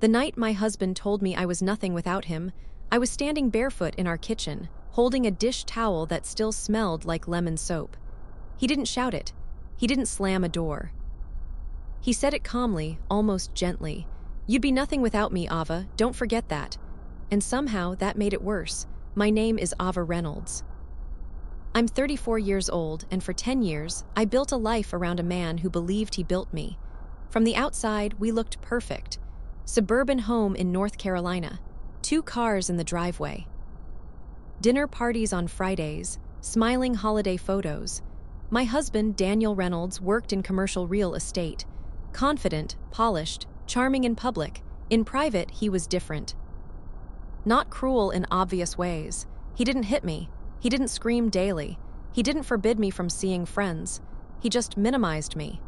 The night my husband told me I was nothing without him, I was standing barefoot in our kitchen, holding a dish towel that still smelled like lemon soap. He didn't shout it. He didn't slam a door. He said it calmly, almost gently. "You'd be nothing without me, Ava, don't forget that." And somehow that made it worse. My name is Ava Reynolds. I'm 34 years old, and for 10 years, I built a life around a man who believed he built me. From the outside, we looked perfect. Suburban home in North Carolina, 2 cars in the driveway. Dinner parties on Fridays, smiling holiday photos. My husband, Daniel Reynolds, worked in commercial real estate. Confident, polished, charming in public. In private, he was different. Not cruel in obvious ways. He didn't hit me. He didn't scream daily. He didn't forbid me from seeing friends. He just minimized me.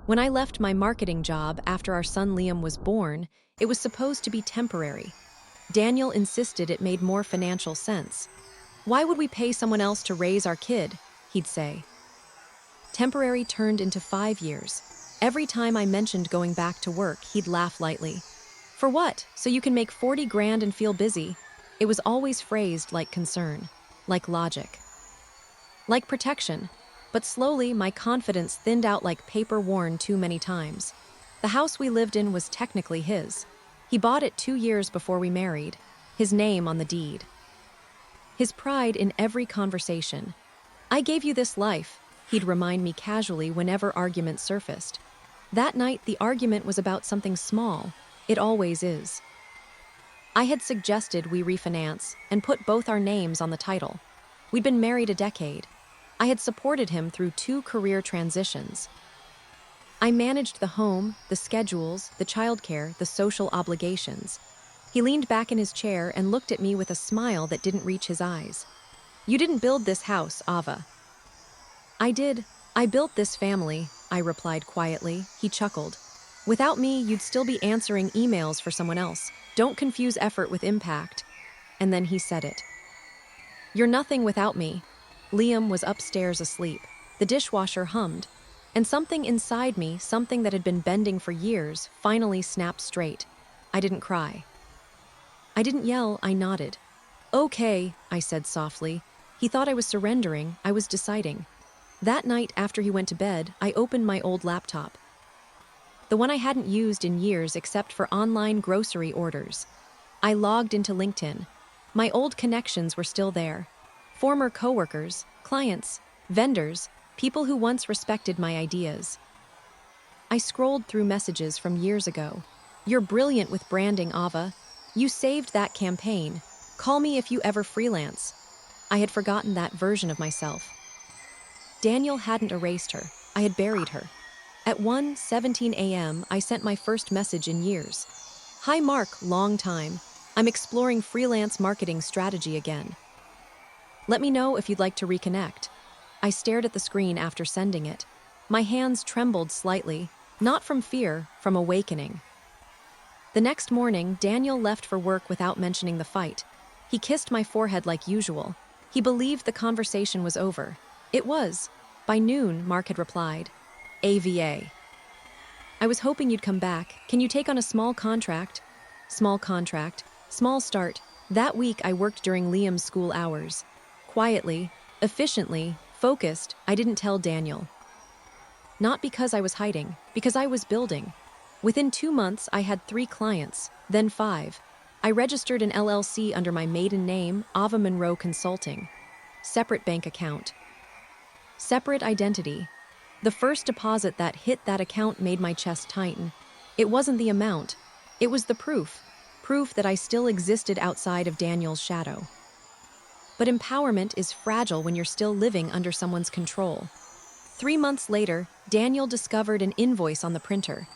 When I left my marketing job after our son Liam was born, it was supposed to be temporary. Daniel insisted it made more financial sense. "Why would we pay someone else to raise our kid?" he'd say. Temporary turned into 5 years. Every time I mentioned going back to work, he'd laugh lightly. "For what? So you can make 40 grand and feel busy?" It was always phrased like concern, like logic, like protection. But slowly, my confidence thinned out like paper worn too many times. The house we lived in was technically his. He bought it 2 years before we married, his name on the deed. His pride in every conversation. "I gave you this life," he'd remind me casually whenever arguments surfaced. That night, the argument was about something small. It always is. I had suggested we refinance and put both our names on the title. We'd been married a decade. I had supported him through 2 career transitions. I managed the home, the schedules, the childcare, the social obligations. He leaned back in his chair and looked at me with a smile that didn't reach his eyes. "You didn't build this house, Ava." "I did. I built this family," I replied quietly. He chuckled. "Without me, you'd still be answering emails for someone else. Don't confuse effort with impact." And then he said it. "You're nothing without me." Liam was upstairs asleep. The dishwasher hummed. And something inside me, something that had been bending for years, finally snapped straight. I didn't cry. I didn't yell, I nodded. "Okay," I said softly. He thought I was surrendering, I was deciding. That night, after he went to bed, I opened my old laptop. The one I hadn't used in years except for online grocery orders. I logged into LinkedIn. My old connections were still there. Former coworkers, clients, vendors, people who once respected my ideas. I scrolled through messages from years ago. "You're brilliant with branding, Ava. You saved that campaign. Call me if you ever freelance." I had forgotten that version of myself. Daniel hadn't erased her. I had buried her. At 1:17 a.m., I sent my first message in years. "Hi Mark, long time. I'm exploring freelance marketing strategy again. Let me know if you'd like to reconnect." I stared at the screen after sending it. My hands trembled slightly, not from fear, from awakening. The next morning, Daniel left for work without mentioning the fight. He kissed my forehead like usual. He believed the conversation was over. It was. By noon, Mark had replied, "AVA. I was hoping you'd come back. Can you take on a small contract?" Small contract. Small start. That week, I worked during Liam's school hours. Quietly, efficiently, focused, I didn't tell Daniel. Not because I was hiding, because I was building. Within 2 months, I had 3 clients, then 5. I registered an LLC under my maiden name, Ava Monroe Consulting. Separate bank account. Separate identity. The first deposit that hit that account made my chest tighten. It wasn't the amount. It was the proof. Proof that I still existed outside of Daniel's shadow. But empowerment is fragile when you're still living under someone's control. 3 months later, Daniel discovered an invoice on the printer.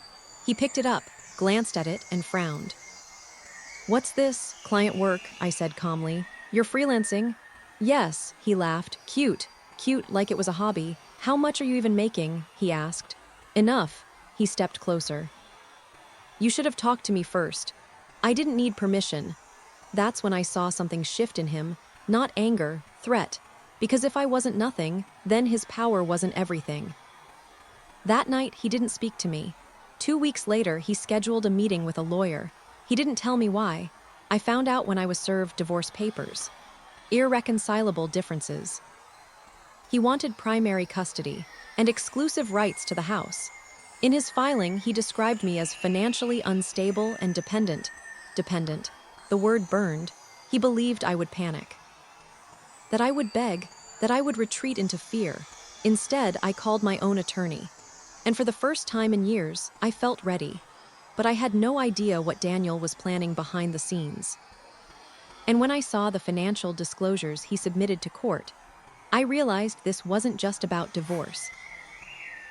He picked it up, glanced at it, and frowned. "What's this? Client work," I said calmly. "You're freelancing?" "Yes," he laughed. Cute like it was a hobby. "How much are you even making?" he asked. "Enough." He stepped closer. "You should have talked to me first." I didn't need permission. That's when I saw something shift in him. Not anger, threat. Because if I wasn't nothing, then his power wasn't everything. That night, he didn't speak to me. 2 weeks later, he scheduled a meeting with a lawyer. He didn't tell me why. I found out when I was served divorce papers. Irreconcilable differences. He wanted primary custody and exclusive rights to the house. In his filing, he described me as financially unstable and dependent. Dependent. The word burned. He believed I would panic. That I would beg, that I would retreat into fear. Instead, I called my own attorney. And for the first time in years, I felt ready. But I had no idea what Daniel was planning behind the scenes. And when I saw the financial disclosures he submitted to court, I realized this wasn't just about divorce.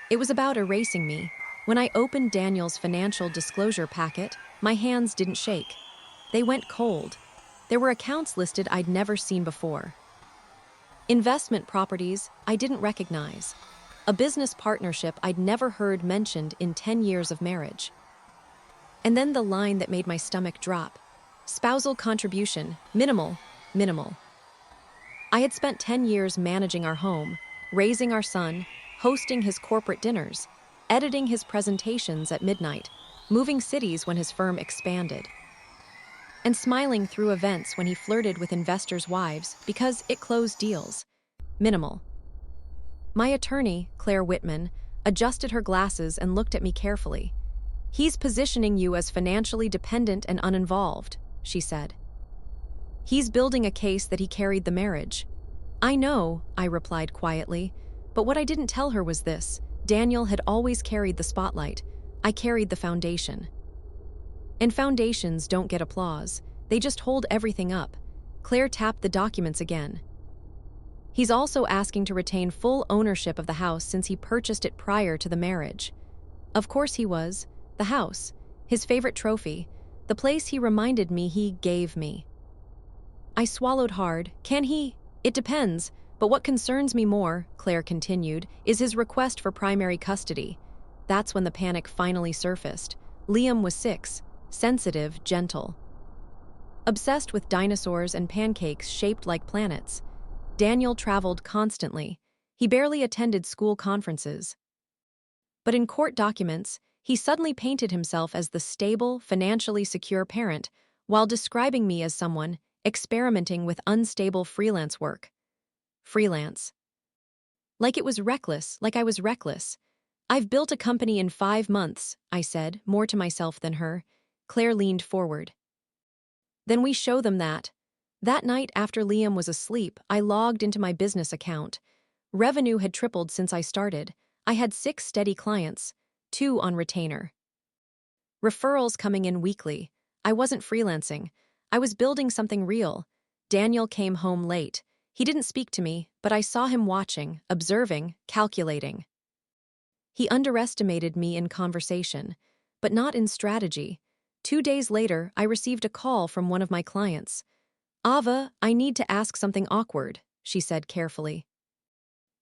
It was about erasing me. When I opened Daniel's financial disclosure packet, my hands didn't shake. They went cold. There were accounts listed I'd never seen before. Investment properties I didn't recognize. A business partnership I'd never heard mentioned in 10 years of marriage. And then the line that made my stomach drop. Spousal contribution, minimal, minimal. I had spent 10 years managing our home, raising our son, hosting his corporate dinners, editing his presentations at midnight, moving cities when his firm expanded, and smiling through events when he flirted with investors' wives because it closed deals. Minimal. My attorney, Claire Whitman, adjusted her glasses and looked at me carefully. "He's positioning you as financially dependent and uninvolved," she said. "He's building a case that he carried the marriage." "I know," I replied quietly, but what I didn't tell her was this: Daniel had always carried the spotlight. I carried the foundation. And foundations don't get applause. They just hold everything up. Claire tapped the documents again. "He's also asking to retain full ownership of the house since he purchased it prior to the marriage." Of course he was. The house. His favorite trophy. The place he reminded me he gave me. I swallowed hard. "Can he?" "It depends. But what concerns me more," Claire continued, "is his request for primary custody." That's when the panic finally surfaced. Liam was 6. Sensitive, gentle. Obsessed with dinosaurs and pancakes shaped like planets. Daniel traveled constantly. He barely attended school conferences. But in court documents, he suddenly painted himself as the stable, financially secure parent, while describing me as someone experimenting with unstable freelance work. Freelance. Like it was reckless, like I was reckless. "I've built a company in 5 months," I said, more to myself than her. Claire leaned forward. "Then we show them that." That night after Liam was asleep, I logged into my business account. Revenue had tripled since I started. I had 6 steady clients, 2 on retainer. Referrals coming in weekly. I wasn't freelancing. I was building something real. Daniel came home late. He didn't speak to me, but I saw him watching, observing, calculating. He underestimated me in conversation, but not in strategy. 2 days later, I received a call from one of my clients. "Ava, I need to ask something awkward," she said carefully.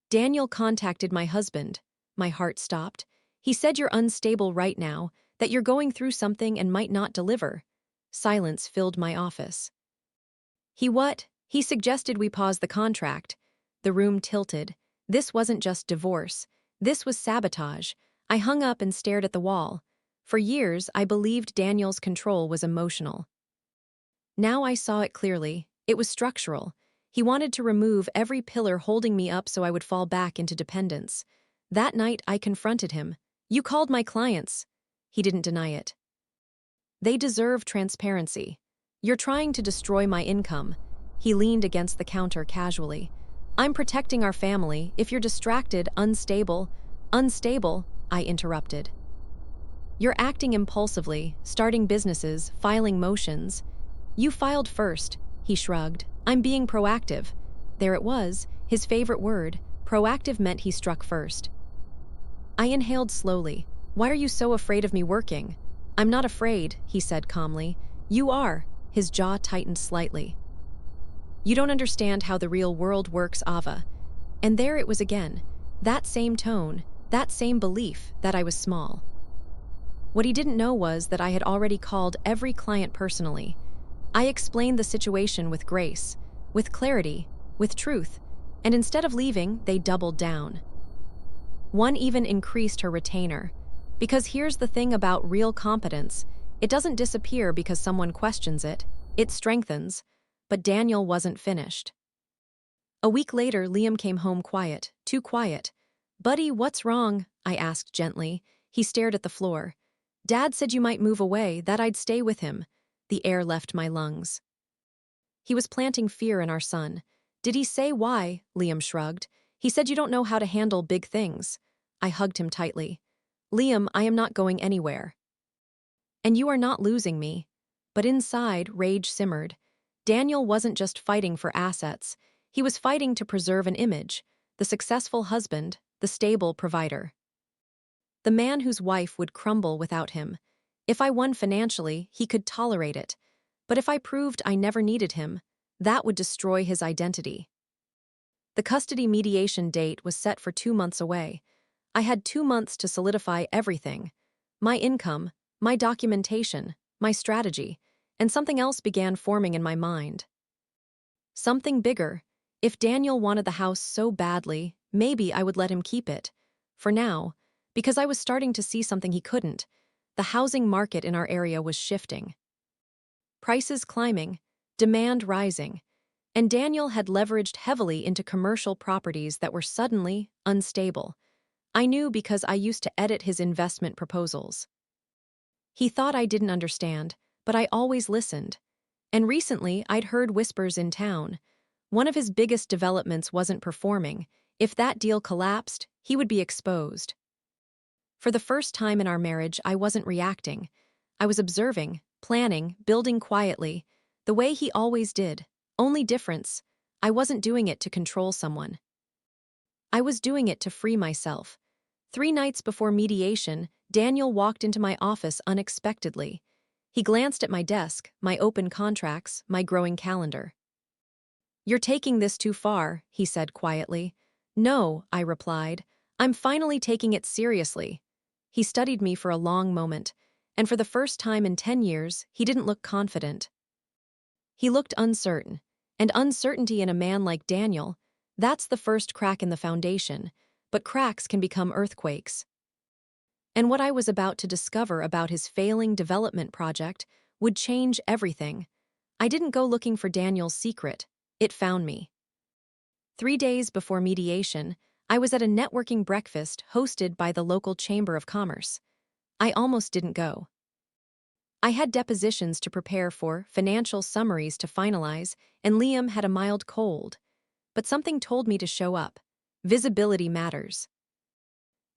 "Daniel contacted my husband." My heart stopped. "He said you're unstable right now, that you're going through something and might not deliver." Silence filled my office. "He what?" "He suggested we pause the contract." The room tilted. This wasn't just divorce. This was sabotage. I hung up and stared at the wall. For years, I believed Daniel's control was emotional. Now I saw it clearly. It was structural. He wanted to remove every pillar holding me up so I would fall back into dependence. That night, I confronted him. "You called my clients." He didn't deny it. "They deserve transparency. You're trying to destroy my income." He leaned against the counter casually. "I'm protecting our family. If you're distracted, unstable," I interrupted. "You're acting impulsively, starting businesses, filing motions." "You filed first," he shrugged. "I'm being proactive." There it was, his favorite word. Proactive meant he struck first. I inhaled slowly. "Why are you so afraid of me working?" "I'm not afraid," he said calmly. "You are." His jaw tightened slightly. "You don't understand how the real world works, Ava." And there it was again. That same tone, that same belief that I was small. What he didn't know was that I had already called every client personally. I explained the situation with grace, with clarity, with truth, and instead of leaving, they doubled down. One even increased her retainer. Because here's the thing about real competence, it doesn't disappear because someone questions it, it strengthens. But Daniel wasn't finished. A week later, Liam came home quiet, too quiet. "Buddy, what's wrong?" I asked gently. He stared at the floor. "Dad said you might move away, that I'd stay with him." The air left my lungs. He was planting fear in our son. "Did he say why?" Liam shrugged. "He said you don't know how to handle big things." I hugged him tightly. "Liam, I am not going anywhere. And you are not losing me." But inside, rage simmered. Daniel wasn't just fighting for assets. He was fighting to preserve an image, the successful husband, the stable provider. The man whose wife would crumble without him. If I won financially, he could tolerate it. But if I proved I never needed him, that would destroy his identity. The custody mediation date was set for 2 months away. I had 2 months to solidify everything. My income, my documentation, my strategy, and something else began forming in my mind. Something bigger. If Daniel wanted the house so badly, maybe I would let him keep it. For now, because I was starting to see something he couldn't, the housing market in our area was shifting. Prices climbing, demand rising, and Daniel had leveraged heavily into commercial properties that were suddenly unstable. I knew because I used to edit his investment proposals. He thought I didn't understand, but I always listened. And recently, I'd heard whispers in town. One of his biggest developments wasn't performing. If that deal collapsed, he would be exposed. For the first time in our marriage, I wasn't reacting. I was observing, planning, building quietly, the way he always did. Only difference, I wasn't doing it to control someone. I was doing it to free myself. 3 nights before mediation, Daniel walked into my office unexpectedly. He glanced at my desk, my open contracts, my growing calendar. "You're taking this too far," he said quietly. "No," I replied. "I'm finally taking it seriously." He studied me for a long moment, and for the first time in 10 years, he didn't look confident. He looked uncertain, and uncertainty in a man like Daniel, that's the first crack in the foundation, but cracks can become earthquakes. And what I was about to discover about his failing development project would change everything. I didn't go looking for Daniel's secret, it found me. 3 days before mediation, I was at a networking breakfast hosted by the local Chamber of Commerce. I almost didn't go. I had depositions to prepare for, financial summaries to finalize, and Liam had a mild cold. But something told me to show up. Visibility matters.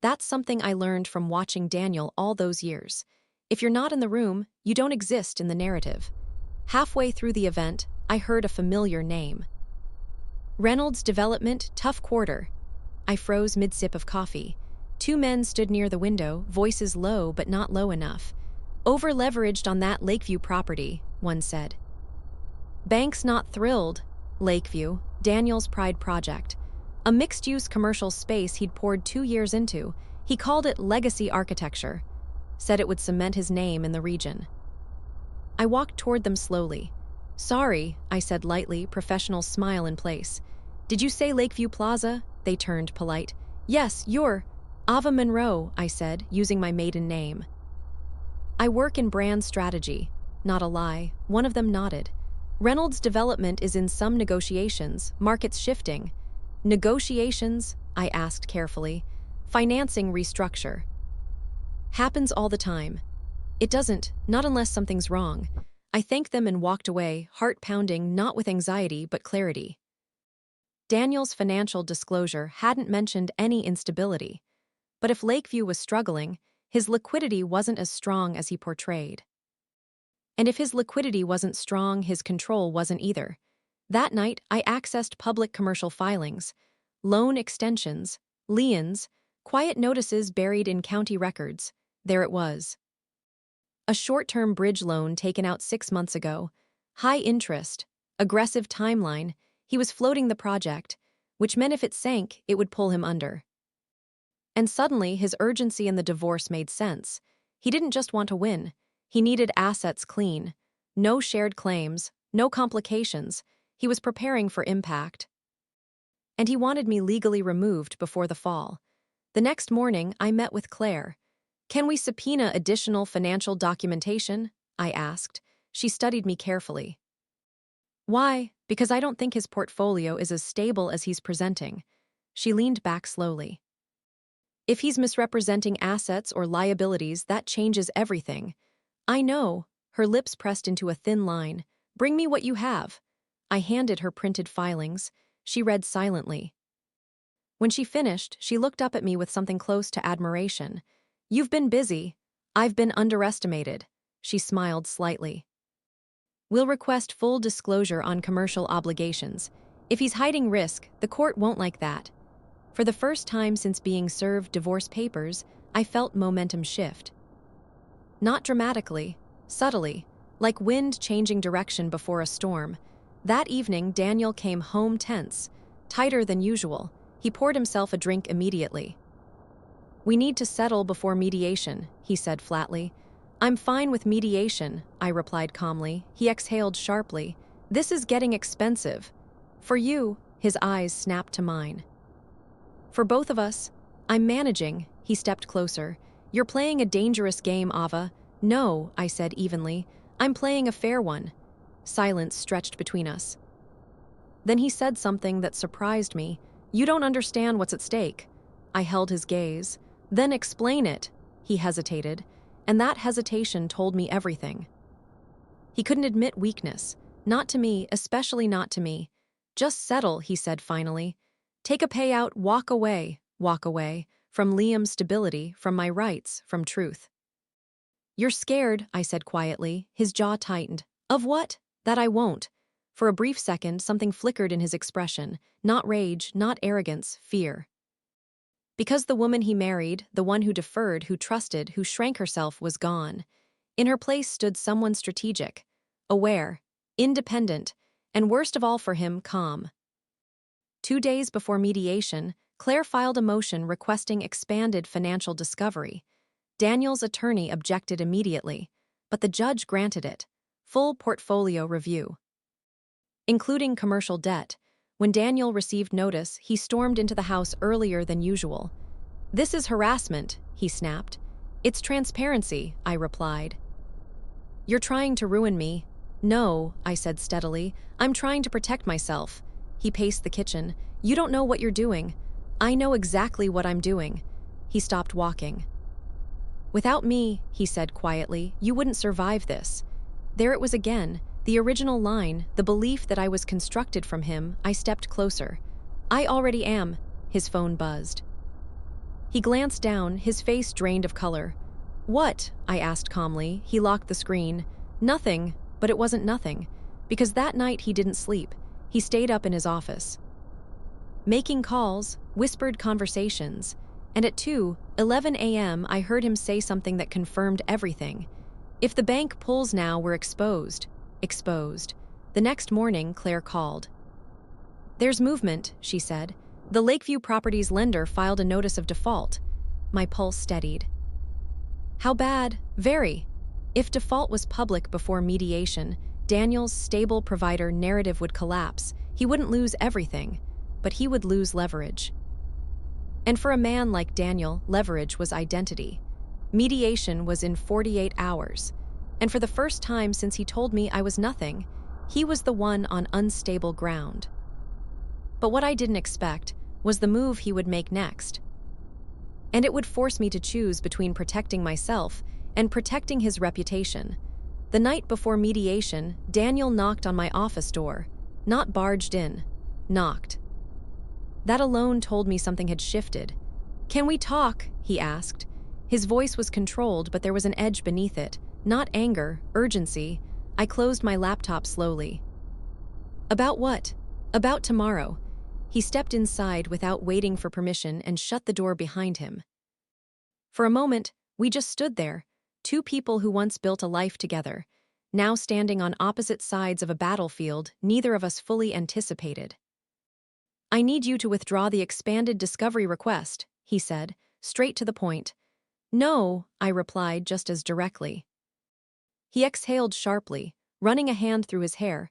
That's something I learned from watching Daniel all those years. If you're not in the room, you don't exist in the narrative. Halfway through the event, I heard a familiar name. "Reynolds Development, tough quarter." I froze mid-sip of coffee. 2 men stood near the window, voices low but not low enough. "Over-leveraged on that Lakeview property," one said. "Bank's not thrilled." Lakeview, Daniel's pride project. A mixed-use commercial space he'd poured 2 years into. He called it legacy architecture. Said it would cement his name in the region. I walked toward them slowly. "Sorry," I said lightly, professional smile in place. "Did you say Lakeview Plaza?" They turned polite. "Yes, you're Ava Monroe," I said, using my maiden name. "I work in brand strategy." Not a lie. One of them nodded. "Reynolds Development is in some negotiations, markets shifting." "Negotiations?" I asked carefully. "Financing restructure." "Happens all the time." "It doesn't, not unless something's wrong." I thanked them and walked away, heart pounding, not with anxiety but clarity. Daniel's financial disclosure hadn't mentioned any instability. But if Lakeview was struggling, his liquidity wasn't as strong as he portrayed. And if his liquidity wasn't strong, his control wasn't either. That night, I accessed public commercial filings, loan extensions, liens, quiet notices buried in county records. There it was. A short-term bridge loan taken out 6 months ago. High interest, aggressive timeline. He was floating the project, which meant if it sank, it would pull him under. And suddenly, his urgency in the divorce made sense. He didn't just want to win. He needed assets clean. No shared claims, no complications. He was preparing for impact. And he wanted me legally removed before the fall. The next morning, I met with Claire. Can we subpoena additional financial documentation? I asked. She studied me carefully. Why? Because I don't think his portfolio is as stable as he's presenting. She leaned back slowly. If he's misrepresenting assets or liabilities, that changes everything. I know. Her lips pressed into a thin line. Bring me what you have. I handed her printed filings. She read silently. When she finished, she looked up at me with something close to admiration. You've been busy. I've been underestimated. She smiled slightly. We'll request full disclosure on commercial obligations. If he's hiding risk, the court won't like that. For the first time since being served divorce papers, I felt momentum shift. Not dramatically, subtly, like wind changing direction before a storm. That evening, Daniel came home tense, tighter than usual. He poured himself a drink immediately. We need to settle before mediation, he said flatly. I'm fine with mediation, I replied calmly. He exhaled sharply. This is getting expensive. For you, his eyes snapped to mine. For both of us, I'm managing, he stepped closer. You're playing a dangerous game, Ava. No, I said evenly. I'm playing a fair one. Silence stretched between us. Then he said something that surprised me. You don't understand what's at stake. I held his gaze. Then explain it, he hesitated, and that hesitation told me everything. He couldn't admit weakness. Not to me, especially not to me. Just settle, he said finally. Take a payout, walk away, from Liam's stability, from my rights, from truth. You're scared, I said quietly. His jaw tightened. Of what? That I won't. For a brief second, something flickered in his expression. Not rage, not arrogance, fear. Because the woman he married, the one who deferred, who trusted, who shrank herself, was gone. In her place stood someone strategic, aware, independent, and worst of all for him, calm. 2 days before mediation, Claire filed a motion requesting expanded financial discovery. Daniel's attorney objected immediately, but the judge granted it. Full portfolio review, including commercial debt. When Daniel received notice, he stormed into the house earlier than usual. This is harassment, he snapped. It's transparency, I replied. You're trying to ruin me. No, I said steadily. I'm trying to protect myself. He paced the kitchen. You don't know what you're doing. I know exactly what I'm doing. He stopped walking. Without me, he said quietly, you wouldn't survive this. There it was again. The original line, the belief that I was constructed from him. I stepped closer. I already am. His phone buzzed. He glanced down, his face drained of color. What? I asked calmly. He locked the screen. Nothing, but it wasn't nothing. Because that night he didn't sleep. He stayed up in his office. Making calls, whispered conversations. And at 2:11 a.m. I heard him say something that confirmed everything. If the bank pulls now, we're exposed. Exposed. The next morning, Claire called. There's movement, she said. The Lakeview Properties lender filed a notice of default. My pulse steadied. How bad? Very. If default was public before mediation, Daniel's stable provider narrative would collapse. He wouldn't lose everything, but he would lose leverage. And for a man like Daniel, leverage was identity. Mediation was in 48 hours. And for the first time since he told me I was nothing, he was the one on unstable ground. But what I didn't expect was the move he would make next. And it would force me to choose between protecting myself and protecting his reputation. The night before mediation, Daniel knocked on my office door. Not barged in, knocked. That alone told me something had shifted. Can we talk? He asked. His voice was controlled, but there was an edge beneath it. Not anger, urgency. I closed my laptop slowly. About what? About tomorrow. He stepped inside without waiting for permission and shut the door behind him. For a moment, we just stood there, two people who once built a life together, now standing on opposite sides of a battlefield neither of us fully anticipated. I need you to withdraw the expanded discovery request, he said, straight to the point. No, I replied just as directly. He exhaled sharply, running a hand through his hair,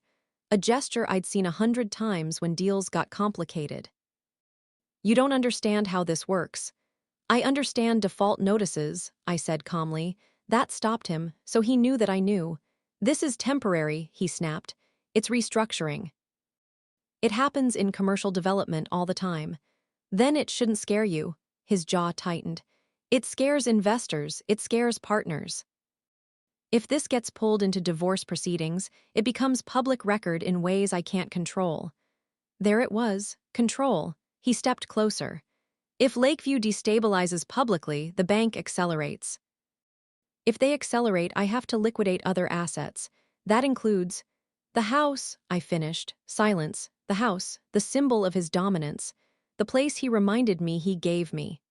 a gesture I'd seen 100 times when deals got complicated. You don't understand how this works. I understand default notices, I said calmly. That stopped him, so he knew that I knew. This is temporary, he snapped. It's restructuring. It happens in commercial development all the time. Then it shouldn't scare you. His jaw tightened. It scares investors, it scares partners. If this gets pulled into divorce proceedings, it becomes public record in ways I can't control. There it was, control. He stepped closer. If Lakeview destabilizes publicly, the bank accelerates. If they accelerate, I have to liquidate other assets. That includes the house, I finished. Silence. The house, the symbol of his dominance. The place he reminded me he gave me.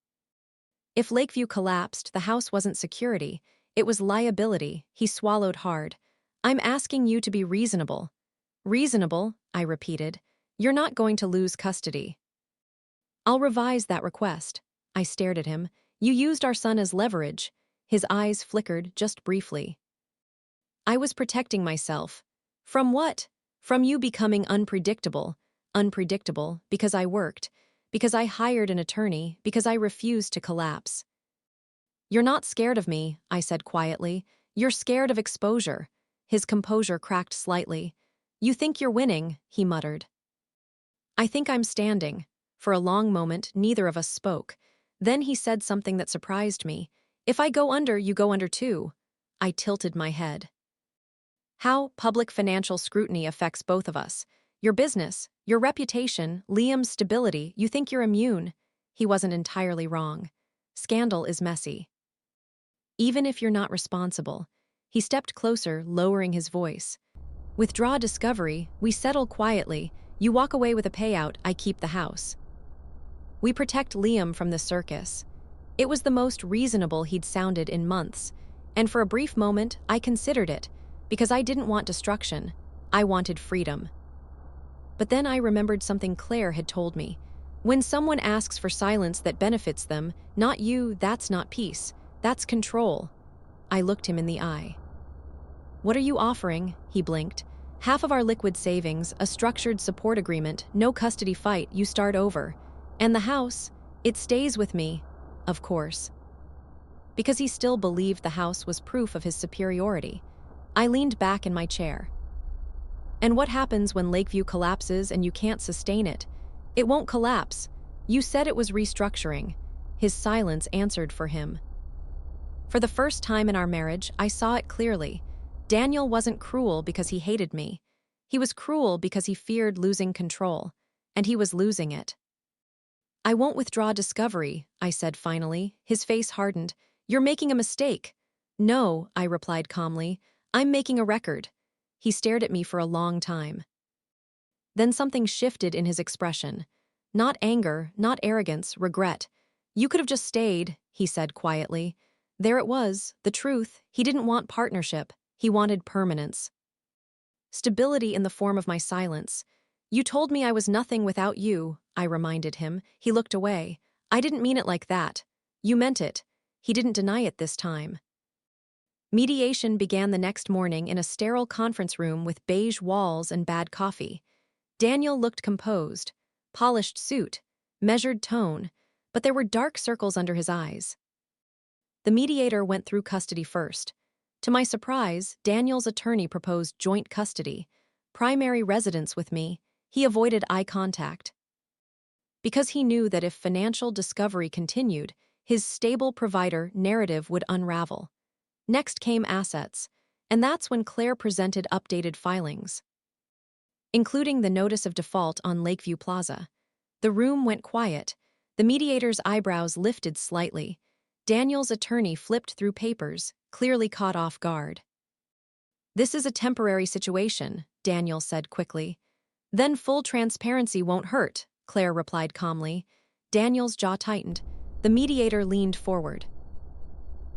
If Lakeview collapsed, the house wasn't security. It was liability. He swallowed hard. I'm asking you to be reasonable. Reasonable, I repeated. You're not going to lose custody. I'll revise that request. I stared at him. You used our son as leverage. His eyes flickered just briefly. I was protecting myself. From what? From you becoming unpredictable. Unpredictable because I worked, because I hired an attorney, because I refused to collapse. You're not scared of me, I said quietly. You're scared of exposure. His composure cracked slightly. You think you're winning, he muttered. I think I'm standing. For a long moment, neither of us spoke. Then he said something that surprised me. If I go under, you go under too. I tilted my head. How public financial scrutiny affects both of us. Your business, your reputation, Liam's stability, you think you're immune. He wasn't entirely wrong. Scandal is messy. Even if you're not responsible. He stepped closer, lowering his voice. Withdraw discovery, we settle quietly. You walk away with a payout, I keep the house. We protect Liam from the circus. It was the most reasonable he'd sounded in months, and for a brief moment, I considered it, because I didn't want destruction. I wanted freedom. But then I remembered something Claire had told me. When someone asks for silence that benefits them, not you, that's not peace. That's control. I looked him in the eye. What are you offering? He blinked. Half of our liquid savings, a structured support agreement, no custody fight, you start over. And the house, it stays with me, of course. Because he still believed the house was proof of his superiority. I leaned back in my chair. And what happens when Lakeview collapses and you can't sustain it? It won't collapse. You said it was restructuring. His silence answered for him. For the first time in our marriage, I saw it clearly. Daniel wasn't cruel because he hated me. He was cruel because he feared losing control. And he was losing it. I won't withdraw discovery, I said finally. His face hardened. You're making a mistake. No, I replied calmly. I'm making a record. He stared at me for a long time. Then something shifted in his expression. Not anger, not arrogance, regret. You could have just stayed, he said quietly. There it was, the truth. He didn't want partnership. He wanted permanence. Stability in the form of my silence. You told me I was nothing without you, I reminded him. He looked away. I didn't mean it like that. You meant it. He didn't deny it this time. Mediation began the next morning in a sterile conference room with beige walls and bad coffee. Daniel looked composed, polished suit, measured tone, but there were dark circles under his eyes. The mediator went through custody first. To my surprise, Daniel's attorney proposed joint custody, primary residence with me. He avoided eye contact. Because he knew that if financial discovery continued, his stable provider narrative would unravel. Next came assets, and that's when Claire presented updated filings, including the notice of default on Lakeview Plaza. The room went quiet. The mediator's eyebrows lifted slightly. Daniel's attorney flipped through papers, clearly caught off guard. This is a temporary situation, Daniel said quickly. Then full transparency won't hurt, Claire replied calmly. Daniel's jaw tightened. The mediator leaned forward.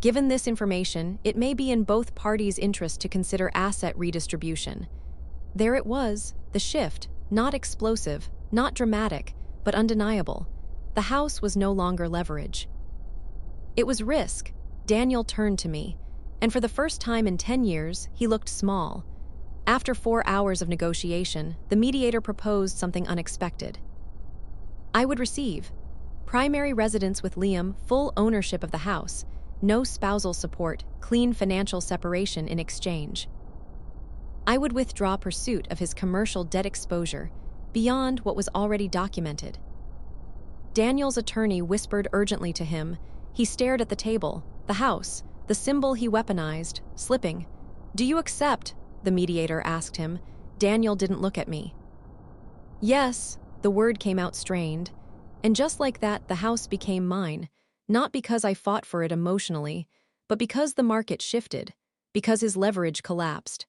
Given this information, it may be in both parties' interest to consider asset redistribution. There it was, the shift, not explosive, not dramatic, but undeniable. The house was no longer leverage. It was risk. Daniel turned to me, and for the first time in 10 years, he looked small. After 4 hours of negotiation, the mediator proposed something unexpected. I would receive Primary residence with Liam, full ownership of the house, no spousal support, clean financial separation in exchange. I would withdraw pursuit of his commercial debt exposure beyond what was already documented. Daniel's attorney whispered urgently to him. He stared at the table, the house, the symbol he weaponized, slipping. "Do you accept?" the mediator asked him. Daniel didn't look at me. "Yes," the word came out strained. And just like that, the house became mine, not because I fought for it emotionally, but because the market shifted, because his leverage collapsed.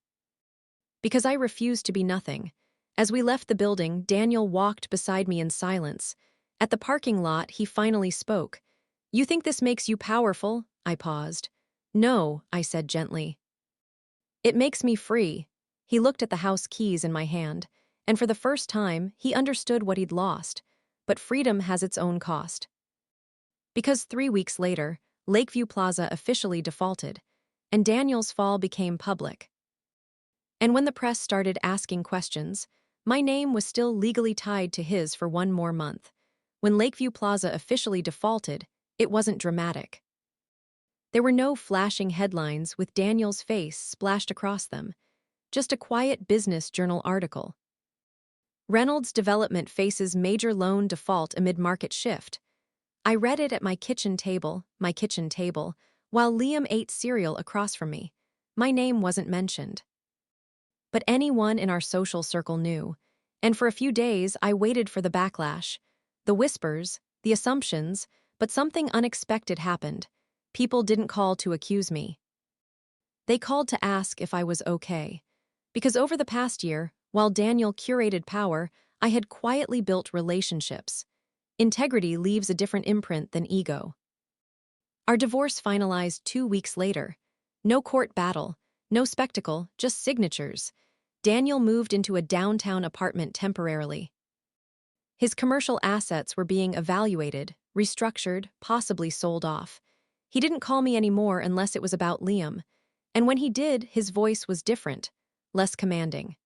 Because I refused to be nothing. As we left the building, Daniel walked beside me in silence. At the parking lot, he finally spoke. "You think this makes you powerful?" I paused. "No," I said gently. "It makes me free." He looked at the house keys in my hand, and for the first time, he understood what he'd lost. But freedom has its own cost. Because 3 weeks later, Lakeview Plaza officially defaulted, and Daniel's fall became public. And when the press started asking questions, my name was still legally tied to his for 1 more month. When Lakeview Plaza officially defaulted, it wasn't dramatic. There were no flashing headlines with Daniel's face splashed across them, just a quiet business journal article. Reynolds Development faces major loan default amid market shift. I read it at my kitchen table, while Liam ate cereal across from me. My name wasn't mentioned. But anyone in our social circle knew, and for a few days I waited for the backlash, the whispers, the assumptions, but something unexpected happened. People didn't call to accuse me. They called to ask if I was okay. Because over the past year, while Daniel curated power, I had quietly built relationships. Integrity leaves a different imprint than ego. Our divorce finalized 2 weeks later. No court battle, no spectacle, just signatures. Daniel moved into a downtown apartment temporarily. His commercial assets were being evaluated, restructured, possibly sold off. He didn't call me anymore unless it was about Liam. And when he did, his voice was different, less commanding.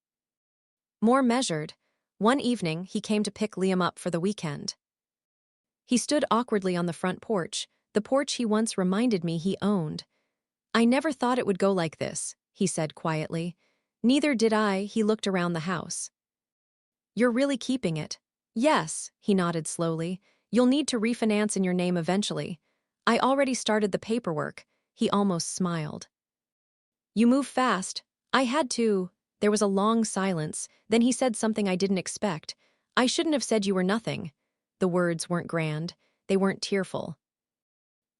More measured. One evening, he came to pick Liam up for the weekend. He stood awkwardly on the front porch, the porch he once reminded me he owned. "I never thought it would go like this," he said quietly. "Neither did I," he looked around the house. "You're really keeping it?" "Yes," he nodded slowly. "You'll need to refinance in your name eventually." "I already started the paperwork," he almost smiled. "You move fast." "I had to." There was a long silence, then he said something I didn't expect. "I shouldn't have said you were nothing." The words weren't grand, they weren't tearful.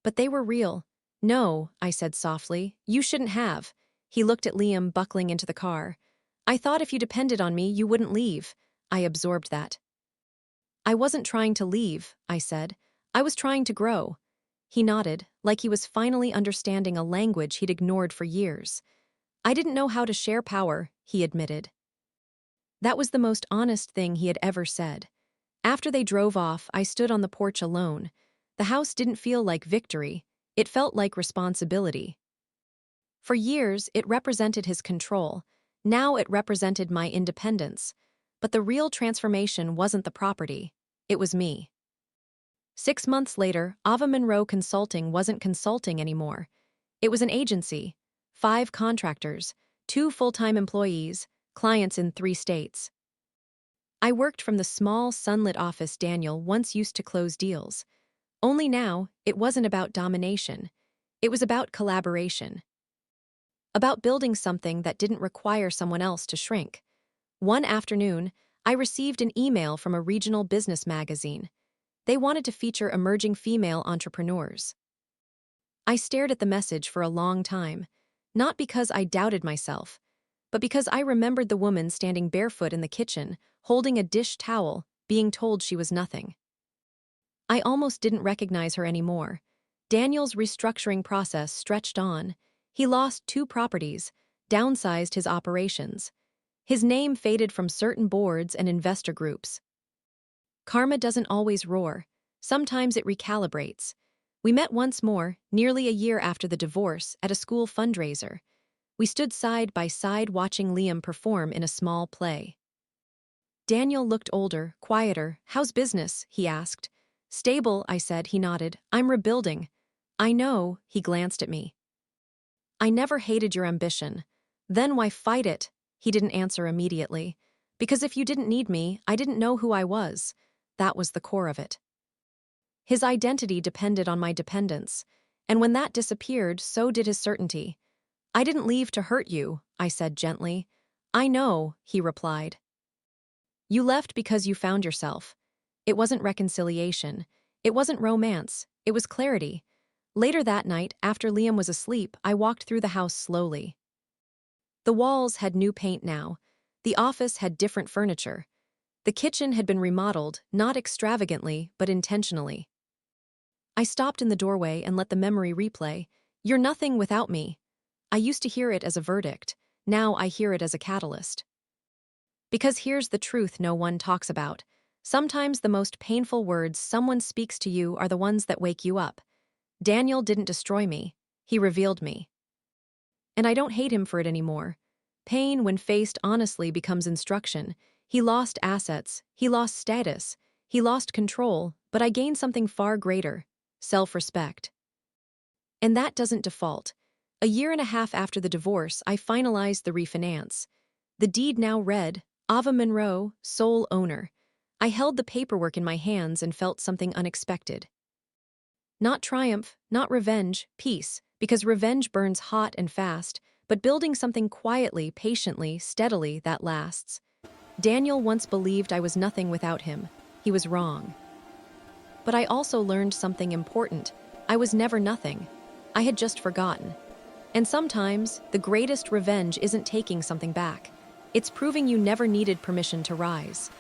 But they were real. "No," I said softly, "you shouldn't have." He looked at Liam buckling into the car. "I thought if you depended on me, you wouldn't leave." I absorbed that. "I wasn't trying to leave," I said. "I was trying to grow." He nodded, like he was finally understanding a language he'd ignored for years. "I didn't know how to share power," he admitted. That was the most honest thing he had ever said. After they drove off, I stood on the porch alone. The house didn't feel like victory. It felt like responsibility. For years, it represented his control. Now it represented my independence. But the real transformation wasn't the property. It was me. 6 months later, Ava Monroe Consulting wasn't consulting anymore. It was an agency. 5 contractors, 2 full-time employees, clients in 3 states. I worked from the small, sunlit office Daniel once used to close deals. Only now, it wasn't about domination. It was about collaboration. About building something that didn't require someone else to shrink. One afternoon, I received an email from a regional business magazine. They wanted to feature emerging female entrepreneurs. I stared at the message for a long time, not because I doubted myself, but because I remembered the woman standing barefoot in the kitchen, holding a dish towel, being told she was nothing. I almost didn't recognize her anymore. Daniel's restructuring process stretched on. He lost 2 properties, downsized his operations. His name faded from certain boards and investor groups. Karma doesn't always roar. Sometimes it recalibrates. We met once more, nearly a year after the divorce, at a school fundraiser. We stood side by side watching Liam perform in a small play. Daniel looked older, quieter. "How's business?" he asked. Stable, I said. He nodded. I'm rebuilding. I know, he glanced at me. I never hated your ambition. Then why fight it? He didn't answer immediately. Because if you didn't need me, I didn't know who I was. That was the core of it. His identity depended on my dependence, and when that disappeared, so did his certainty. I didn't leave to hurt you, I said gently. I know, he replied. You left because you found yourself. It wasn't reconciliation. It wasn't romance. It was clarity. Later that night, after Liam was asleep, I walked through the house slowly. The walls had new paint now. The office had different furniture. The kitchen had been remodeled, not extravagantly, but intentionally. I stopped in the doorway and let the memory replay. You're nothing without me. I used to hear it as a verdict. Now I hear it as a catalyst. Because here's the truth no one talks about. Sometimes the most painful words someone speaks to you are the ones that wake you up. Daniel didn't destroy me. He revealed me. And I don't hate him for it anymore. Pain, when faced honestly, becomes instruction. He lost assets. He lost status. He lost control, but I gained something far greater: self-respect. And that doesn't default. A year and a half after the divorce, I finalized the refinance. The deed now read, Ava Monroe, sole owner. I held the paperwork in my hands and felt something unexpected. Not triumph, not revenge, peace, because revenge burns hot and fast, but building something quietly, patiently, steadily that lasts. Daniel once believed I was nothing without him. He was wrong. But I also learned something important. I was never nothing. I had just forgotten. And sometimes, the greatest revenge isn't taking something back. It's proving you never needed permission to rise.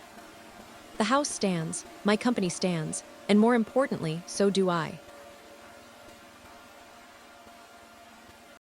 The house stands, my company stands, and more importantly, so do I.